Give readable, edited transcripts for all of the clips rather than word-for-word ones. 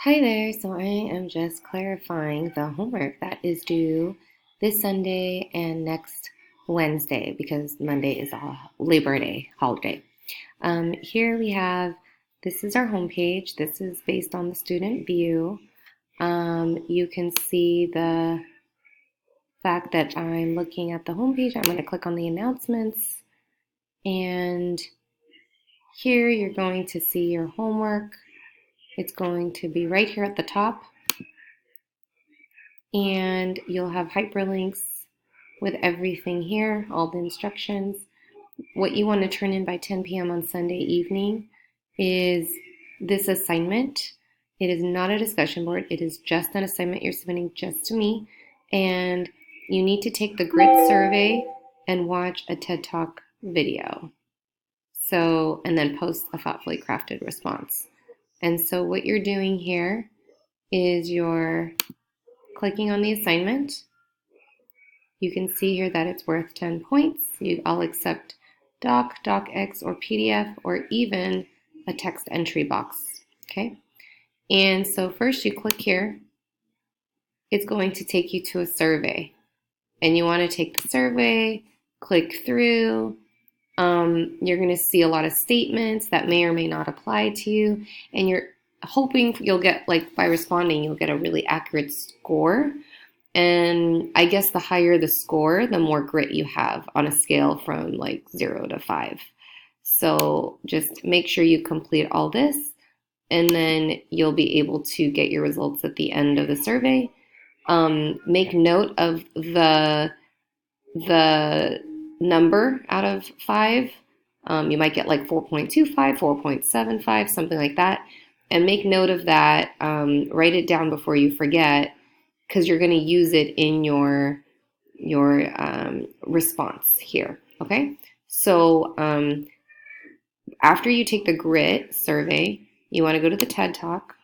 Hi there, so I am just clarifying the homework that is due this Sunday and next Wednesday because Monday is a Labor Day holiday. Here we have, this is our homepage. This is based on the student view. You can see the fact that I'm looking at the homepage. I'm going to click on the announcements, and here you're going to see your homework. It's going to be right here at the top, and you'll have hyperlinks with everything here, all the instructions. What you want to turn in by 10 p.m. on Sunday evening is this assignment. It is not a discussion board. It is just an assignment you're submitting just to me. And you need to take the grit survey and watch a TED Talk video. And then post a thoughtfully crafted response. And so what you're doing here is you're clicking on the assignment. You can see here that it's worth 10 points. I'll accept doc, docx, or PDF, or even a text entry box, okay? And so first you click here. It's going to take you to a survey. And you want to take the survey, click through. You're going to see a lot of statements that may or may not apply to you. And you're hoping you'll get, by responding, you'll get a really accurate score. And I guess the higher the score, the more grit you have on a scale from 0 to 5. So just make sure you complete all this, and then you'll be able to get your results at the end of the survey. Make note of the number out of 5. You might get 4.25, 4.75, something like that. And make note of that. Write it down before you forget, because you're going to use it in your response here, okay? So after you take the grit survey, you want to go to the TED Talk,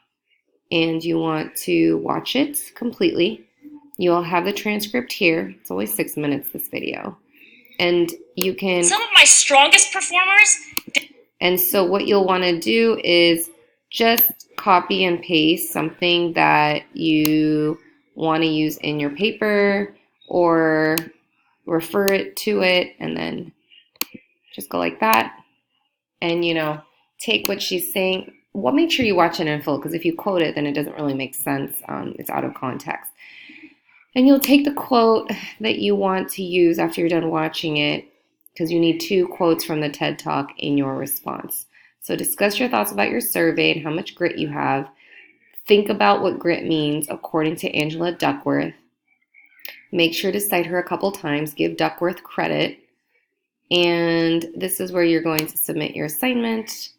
and you want to watch it completely. You'll have the transcript here. It's only 6 minutes, this video. And you can... Some of my strongest performers... And so what you'll want to do is just copy and paste something that you want to use in your paper, or refer it to it, and then just go like that. And take what she's saying. Well, make sure you watch it in full, because if you quote it, then it doesn't really make sense. It's out of context. And you'll take the quote that you want to use after you're done watching it, because you need 2 quotes from the TED Talk in your response. So discuss your thoughts about your survey and how much grit you have. Think about what grit means according to Angela Duckworth. Make sure to cite her a couple times. Give Duckworth credit. And this is where you're going to submit your assignment.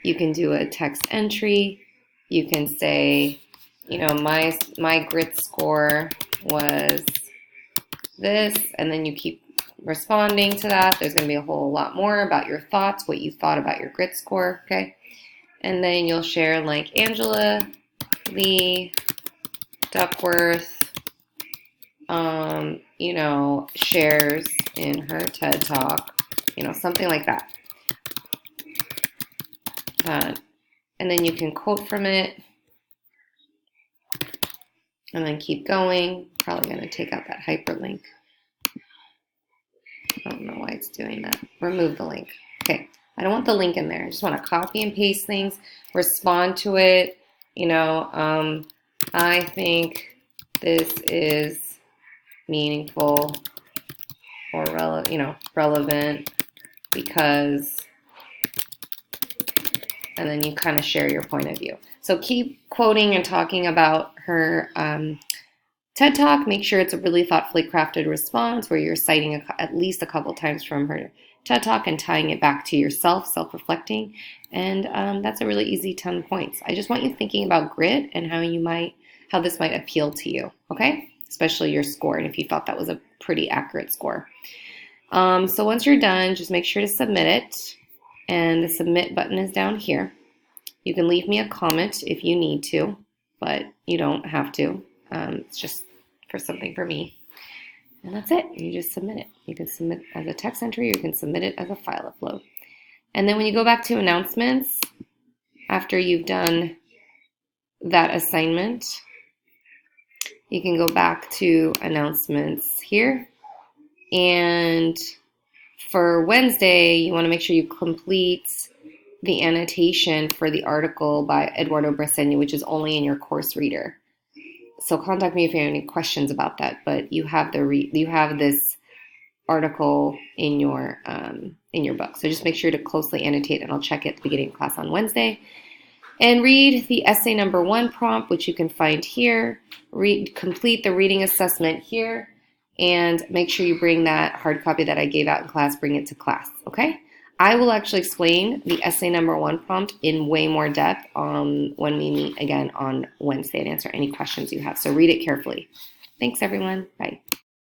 You can do a text entry. You can say, my grit score was this, and then you keep responding to that. There's going to be a whole lot more about your thoughts, what you thought about your grit score, okay? And then you'll share Angela Lee Duckworth, shares in her TED Talk, something like that. And then you can quote from it, and then keep going. Probably going to take out that hyperlink. I don't know why it's doing that. Remove the link. Okay, I don't want the link in there. I just want to copy and paste things, respond to it. I think this is meaningful or relevant because, and then you kind of share your point of view. So keep quoting and talking about her TED Talk. Make sure it's a really thoughtfully crafted response where you're citing at least a couple times from her TED Talk and tying it back to yourself, self-reflecting. And that's a really easy 10 points. I just want you thinking about grit and how this might appeal to you, okay? Especially your score, and if you thought that was a pretty accurate score. So once you're done, just make sure to submit it. And the submit button is down here. You can leave me a comment if you need to, but you don't have to. It's just for something for me. And that's it. You just submit it. You can submit as a text entry, or you can submit it as a file upload. And then when you go back to announcements, after you've done that assignment, you can go back to announcements here. And for Wednesday, you want to make sure you complete the annotation for the article by Eduardo Bresegna, which is only in your course reader. So contact me if you have any questions about that. But you have this article in your book. So just make sure to closely annotate, and I'll check it at the beginning of class on Wednesday. And read the essay number 1 prompt, which you can find here. Complete the reading assessment here, and make sure you bring that hard copy that I gave out in class, bring it to class, okay? I will actually explain the essay number 1 prompt in way more depth when we meet again on Wednesday and answer any questions you have. So read it carefully. Thanks, everyone. Bye.